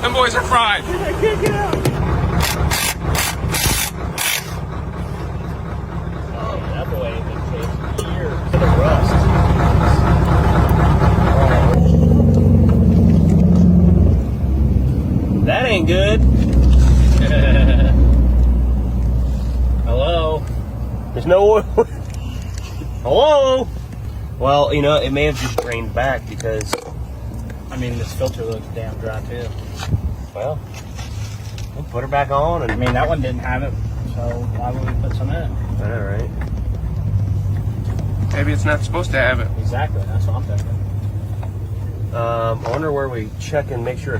Them boys are fried. I can't get out. Oh, that boy ain't been chased years to the rust. That ain't good. Hello? There's no oil. Hello? Well, you know, it may have just drained back because, I mean, this filter looks damn dry too. well, we'll put her back on and I mean, that one didn't have it, so why would we put some in? all right. Maybe it's not supposed to have it. Exactly, that's what I'm thinking. I wonder where we check and make sure